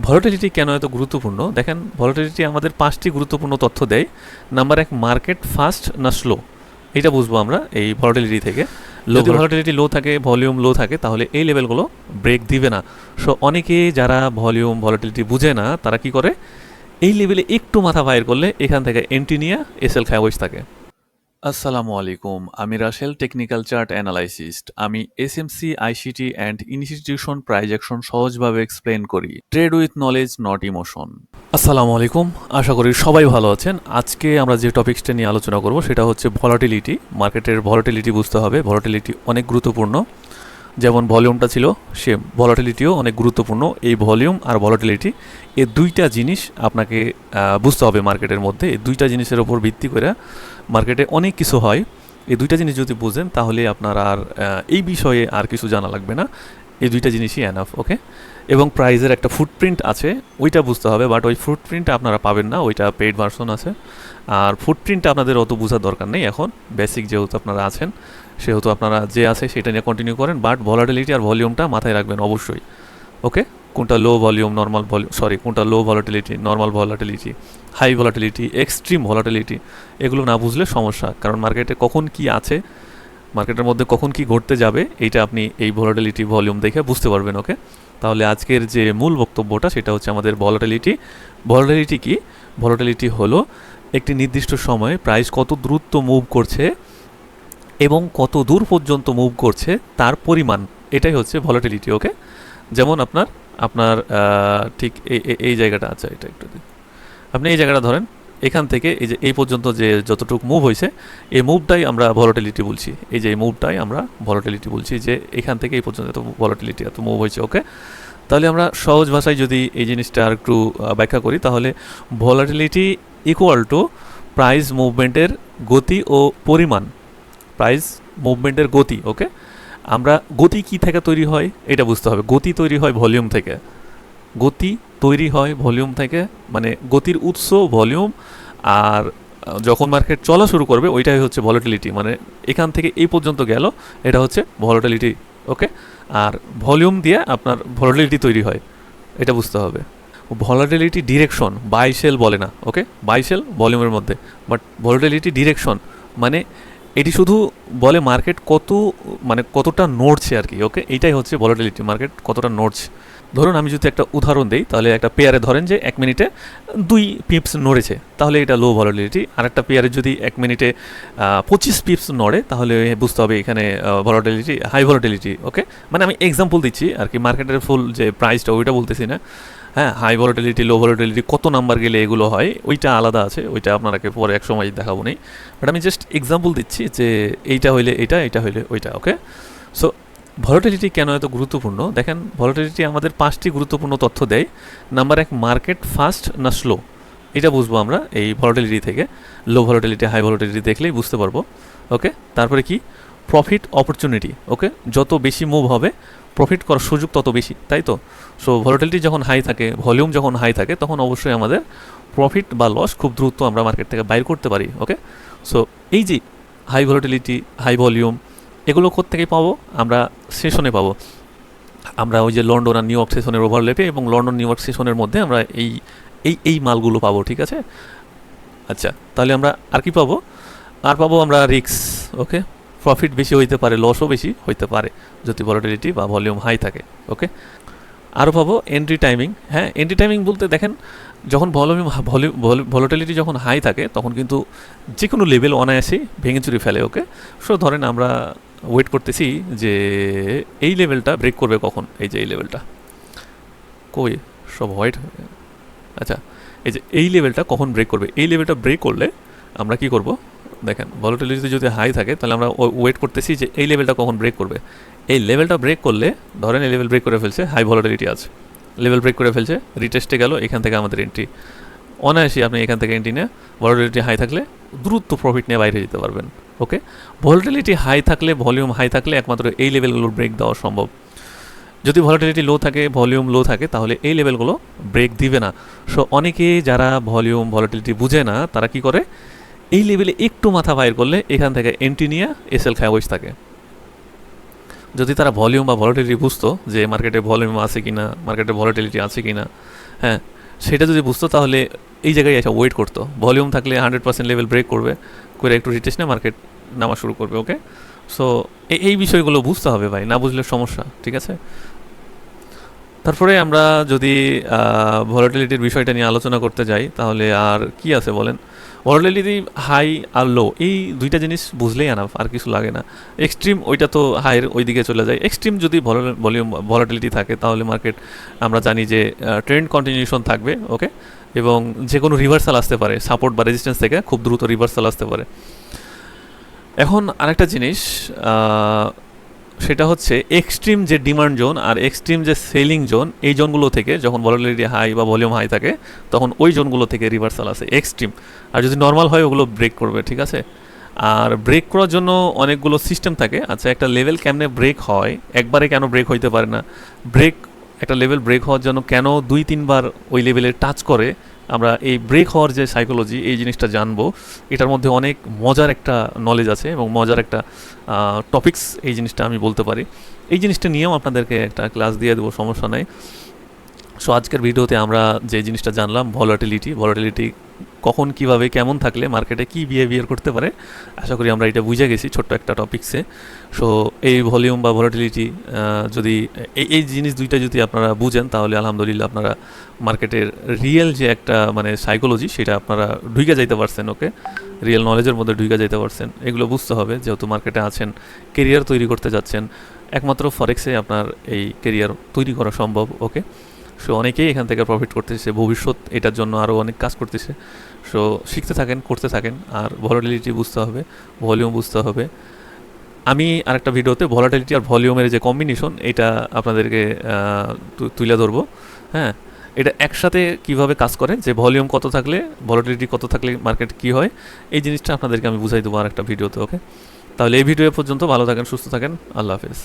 Volatility কেন এত গুরুত্বপূর্ণ? দেখেন, ভলাটিলিটি আমাদের ৫টি গুরুত্বপূর্ণ তথ্য দেয়। নাম্বার ১, মার্কেট ফাস্ট না স্লো? এটা বুঝবো আমরা এই ভলাটিলিটি থেকে। যদি ভলাটিলিটি লো থাকে, ভলিউম লো থাকে, তাহলে এই লেভেলগুলো ব্রেক দিবে না। সো অনেকে যারা ভলিউম ভলাটিলিটি বুঝে না, তারা কি করে, এই লেভেলে একটু মাথা বাইর করলে এখান থেকে এন্ট্রি নিয়ে এসএল খায় বসে থাকে। আসসালামু আলাইকুম, আমি রাসেল, টেকনিক্যাল চার্ট অ্যানালাইসিস্ট। আমি SMC, ICT and institution prize action সহজভাবে এক্সপ্লেন করি। Trade with knowledge, not emotion. আসসালামু আলাইকুম, আশা করি সবাই ভালো আছেন। আজকে আমরা যে টপিকসটা নিয়ে আলোচনা করব সেটা হচ্ছে ভলাটিলিটি। মার্কেটের ভলাটিলিটি বুঝতে হবে। ভলাটিলিটি অনেক গুরুত্বপূর্ণ। যেমন ভলিউমটা ছিল, সে ভলাটিলিটিও অনেক গুরুত্বপূর্ণ। এই ভলিউম আর ভলাটিলিটি, এই দুইটা জিনিস আপনাকে বুঝতে হবে মার্কেটের মধ্যে। এই দুইটা জিনিসের ওপর ভিত্তি করে মার্কেটে অনেক কিছু হয়। এই দুইটা জিনিস যদি বুঝেন তাহলে আপনার আর এই বিষয়ে আর কিছু জানা লাগবে না। এই দুইটা জিনিসই এনাফ, ওকে। এবং প্রাইজের একটা ফুটপ্রিন্ট আছে, ওইটা বুঝতে হবে। বাট ওই ফুটপ্রিন্টটা আপনারা পাবেন না, ওইটা পেইড ভার্সন আছে। আর ফুটপ্রিন্টটা আপনাদের অত বোঝার দরকার নেই এখন, বেসিক যেহেতু আপনারা আছেন, সেহেতু আপনারা যে আছে সেটা নিয়ে কন্টিনিউ করেন। বাট ভলাটিলিটি আর ভলিউমটা মাথায় রাখবেন অবশ্যই, ওকে। কোনটা লো ভলিউম, নর্মাল ভলিউম, কোনটা low volatility, normal volatility, high volatility, extreme volatility, এগুলো না বুঝলে সমস্যা। কারণ মার্কেটে কখন কি আছে, মার্কেটের মধ্যে কখন কি ঘটতে যাবে, এইটা আপনি এই ভলাটিলিটি ভলিউম দেখে বুঝতে পারবেন, ওকে। তাহলে আজকের যে মূল বক্তব্যটা সেটা হচ্ছে আমাদের ভলাটিলিটি। ভলাটিলিটি কি? ভলাটিলিটি হলো একটি নির্দিষ্ট সময়ে প্রাইস কত দ্রুত মুভ করছে এবং কত দূর পর্যন্ত মুভ করছে তার পরিমাণ, এটাই হচ্ছে ভলাটিলিটি, ওকে। যেমন আপনার আপনার ঠিক এই জায়গাটা আছে, এটা একটু আপনি এই জায়গাটা ধরেন, এখান থেকে এই যে এই পর্যন্ত যে যতটুকু মুভ হয়েছে, এই মুভটাই আমরা ভলাটিলিটি বলছি। এই যে এই মুভটাই আমরা ভলাটিলিটি বলছি, যে এখান থেকে এই পর্যন্ত এত ভলাটিলিটি, এত মুভ হয়েছে, ওকে। তাহলে আমরা সহজ ভাষায় যদি এই জিনিসটা আর একটু ব্যাখ্যা করি, তাহলে ভলাটিলিটি ইকুয়াল টু প্রাইস মুভমেন্টের গতি ও পরিমাণ। প্রাইস মুভমেন্টের গতি, ওকে। আমরা গতি কি থেকে তৈরি হয় এটা বুঝতে হবে। গতি তৈরি হয় ভলিউম থেকে। গতি তৈরি হয় ভলিউম থেকে, মানে গতির উৎস ভলিউম। আর যখন মার্কেট চলা শুরু করবে ওইটাই হচ্ছে ভলাটিলিটি, মানে এখান থেকে এই পর্যন্ত গেল, এটা হচ্ছে ভলাটিলিটি, ওকে। আর ভলিউম দিয়ে আপনার ভলাটিলিটি তৈরি হয়, এটা বুঝতে হবে। ভলাটিলিটি ডিরেকশন, বাই সেল বলে না, ওকে। বাই সেল ভলিউমের মধ্যে, বাট ভলাটিলিটি ডিরেকশন মানে এটি শুধু বলে মার্কেট কত, মানে কতটা নড়ছে আর কি, ওকে। এইটাই হচ্ছে ভলাটিলিটি, মার্কেট কতটা নড়ছে। ধরুন আমি যদি একটা উদাহরণ দিই, তাহলে একটা পেয়ারে ধরেন যে 1 মিনিটে 2 পিপস নড়েছে, তাহলে এটা লো ভলাটিলিটি। আর একটা পেয়ারে যদি 1 মিনিটে 25 পিপস নড়ে, তাহলে বুঝতে হবে এখানে ভলাটিলিটি, হাই ভলাটিলিটি, ওকে। মানে আমি এক্সাম্পল দিচ্ছি আর কি, মার্কেটের ফুল যে প্রাইসটা ওইটা বলতেছি না। হ্যাঁ, হাই ভলাটিলিটি, লো ভলাটিলিটি, কত নাম্বার গেলে এগুলো হয়, ওইটা আলাদা আছে, ওইটা আপনাকে পরে এক সময় দেখাবো নেই। বাট আমি জাস্ট এক্সাম্পল দিচ্ছি যে এইটা হইলে এটা, এটা হইলে ওইটা, ওকে। সো ভলাটিলিটি কেন এত গুরুত্বপূর্ণ? দেখেন, ভলাটিলিটি আমাদের 5টি গুরুত্বপূর্ণ তথ্য দেয়। নাম্বার 1, মার্কেট ফাস্ট না স্লো? এটা বুঝবো আমরা এই ভলাটিলিটি থেকে। লো ভলাটিলিটি, হাই ভলাটিলিটি দেখলেই বুঝতে পারবো, ওকে। তারপরে কি? প্রফিট অপরচুনিটি, ওকে। যত বেশি মুভ হবে প্রফিট করার সুযোগ তত বেশি, তাই তো? সো ভলাটিলিটি যখন হাই থাকে, ভলিউম যখন হাই থাকে, তখন অবশ্যই আমাদের প্রফিট বা লস খুব দ্রুত আমরা মার্কেট থেকে বাইর করতে পারি, ওকে। সো এই যে হাই ভলাটিলিটি, হাই ভলিউম, এগুলো কোত্থেকে পাবো? আমরা সেশনে পাবো। আমরা ওই যে লন্ডন আর নিউ ইয়র্ক সেশনের ওভারল্যাপে এবং লন্ডন নিউ ইয়র্ক সেশনের মধ্যে আমরা এই এই এই মালগুলো পাবো, ঠিক আছে। আচ্ছা, তাহলে আমরা আর কি পাবো? আর পাবো আমরা রিস্ক, ওকে। প্রফিট বেশি হইতে পারে, লসও বেশি হইতে পারে যদি ভলাটিলিটি বা ভলিউম হাই থাকে, ওকে। আরও পাবো এন্ট্রি টাইমিং। হ্যাঁ, এন্ট্রি টাইমিং বলতে দেখেন, যখন ভলাটিলিটি যখন হাই থাকে তখন কিন্তু যে কোনো লেভেল অনায়াসেই ভেঙে চুরি ফেলে, ওকে। সো ধরেন আমরা ওয়েট করতেছি যে এই লেভেলটা ব্রেক করবে কখন, এই যে এই লেভেলটা কই সব হোয়াইট, আচ্ছা, এই যে এই লেভেলটা কখন ব্রেক করবে। এই লেভেলটা ব্রেক করলে আমরা কি করব? দেখেন, ভলাটিলিটি যদি হাই থাকে তাহলে আমরা ওয়েট করতেছি যে এই লেভেলটা কখন ব্রেক করবে। এই লেভেলটা ব্রেক করলে, ধরেন এই লেভেল ব্রেক করে ফেলছে, হাই ভলাটিলিটি আছে, লেভেল ব্রেক করে ফেলছে, রিটেস্টে গেল, এখান থেকে আমাদের এন্ট্রি অনায়াসই। আপনি এখান থেকে এন্ট্রি নিয়ে ভলাটিলিটি হাই থাকলে দ্রুত প্রফিট নিয়ে বাইরে যেতে পারবেন, ওকে। ভলাটিলিটি হাই থাকলে, ভলিউম হাই থাকলে একমাত্র এই লেভেলগুলো ব্রেক দেওয়া সম্ভব। যদি ভলাটিলিটি লো থাকে, ভলিউম লো থাকে, তাহলে এই লেভেলগুলো ব্রেক দিবে না। সো অনেকে যারা ভলিউম ভলাটিলিটি বুঝে না, তারা কি করে, এই লেভেলে একটু মাথা বাইর করলে এখান থেকে এন্ট্রি নিয়ে এসএল খায় বসে থাকে। যদি তারা ভলিউম বা ভলাটিলিটি বুঝতো যে মার্কেটে ভলিউম আছে কিনা, মার্কেটে ভলাটিলিটি আছে কিনা, হ্যাঁ, সেটা যদি বুঝতো তাহলে এই জায়গায় এসে ওয়েট করতো। ভলিউম থাকলে 100% লেভেল ব্রেক করবে, করে একটু রিটেস্টে মার্কেট নামা শুরু করবে। ওকে, সো এই বিষয়গুলো বুঝতে হবে ভাই, না বুঝলে সমস্যা, ঠিক আছে। তারপরে আমরা যদি ভলাটিলিটির বিষয়টা নিয়ে আলোচনা করতে যাই তাহলে আর কি আছে বলেন। ভলাটিলিটি হাই আর লো এই দুইটা জিনিস বুঝলেই আনাফ, আর কিছু লাগে না। এক্সট্রিম ওইটা তো হাইয়ের ওই দিকে চলে যায়। এক্সট্রিম যদি ভলিউম ভলাটিলিটি থাকে তাহলে মার্কেট আমরা জানি যে ট্রেন্ড কন্টিনিউশন থাকবে। ওকে, এবং যে কোনো রিভার্সাল আসতে পারে, সাপোর্ট বা রেজিস্ট্যান্স থেকে খুব দ্রুত রিভার্সাল আসতে পারে। এখন আরেকটা জিনিস, সেটা হচ্ছে এক্সট্রিম যে ডিমান্ড জোন আর এক্সট্রিম যে সেলিং জোন, এই জোনগুলো থেকে যখন ভলাটিলিটি হাই বা ভলিউম হাই থাকে তখন ওই জোনগুলো থেকে রিভার্সাল আসে এক্সট্রিম। আর যদি নর্মাল হয় ওগুলো ব্রেক করবে, ঠিক আছে। আর ব্রেক করার জন্য অনেকগুলো সিস্টেম থাকে। আচ্ছা, একটা লেভেল কেমনে ব্রেক হয়, একবারে কেন ব্রেক হইতে পারে না, ব্রেক একটা লেভেল ব্রেক হওয়ার জন্য কেন 2-3 বার ওই লেভেলে টাচ করে, আমরা এই ব্রেক হওয়ার যে সাইকোলজি এই জিনিসটা জানবো। এটার মধ্যে অনেক মজার একটা নলেজ আছে এবং মজার একটা টপিকস এই জিনিসটা আমি বলতে পারি। এই জিনিসটা নিয়েও আপনাদেরকে একটা ক্লাস দিয়ে দেবো, সমস্যা নাই। সো আজকের ভিডিওতে আমরা যে জিনিসটা জানলাম, ভলাটিলিটি কখন কিভাবে কেমন থাকলে মার্কেটে কি বিহেভিয়ার করতে পারে, আশা করি আমরা এটা বুঝে গেছি ছোট্ট একটা টপিক্সে। সো এই ভলিউম বা ভলাটিলিটি যদি এই জিনিস দুইটা যদি আপনারা বুঝেন তাহলে আলহামদুলিল্লাহ আপনারা মার্কেটের রিয়েল যে একটা মানে সাইকোলজি সেটা আপনারা ঢুকে যাইতে পারছেন। ওকে, রিয়েল নলেজের মধ্যে ঢুকে যাইতে পারছেন। এগুলো বুঝতে হবে, যেহেতু মার্কেটে আছেন, কেরিয়ার তৈরি করতে যাচ্ছেন, একমাত্র ফরেক্সে আপনার এই কেরিয়ার তৈরি করা সম্ভব। ওকে, সো অনেকেই এখান থেকে প্রফিট করতেছে, ভবিষ্যৎ এটার জন্য আরও অনেক কাজ করতেছে। সো শিখতে থাকেন, করতে থাকেন, আর ভলাটিলিটি বুঝতে হবে, ভলিউম বুঝতে হবে। আমি আরেকটা ভিডিওতে ভলাটিলিটি আর ভলিউমের যে কম্বিনেশন এটা আপনাদেরকে তুলে ধরবো। হ্যাঁ, এটা একসাথে কিভাবে কাজ করে, যে ভলিউম কত থাকলে ভলাটিলিটি কত থাকলে মার্কেট কী হয়, এই জিনিসটা আপনাদেরকে আমি বুঝাই দেবো আর একটা ভিডিওতে। ওকে, তাহলে এই ভিডিও পর্যন্ত ভালো থাকেন, সুস্থ থাকেন, আল্লাহ হাফেজ।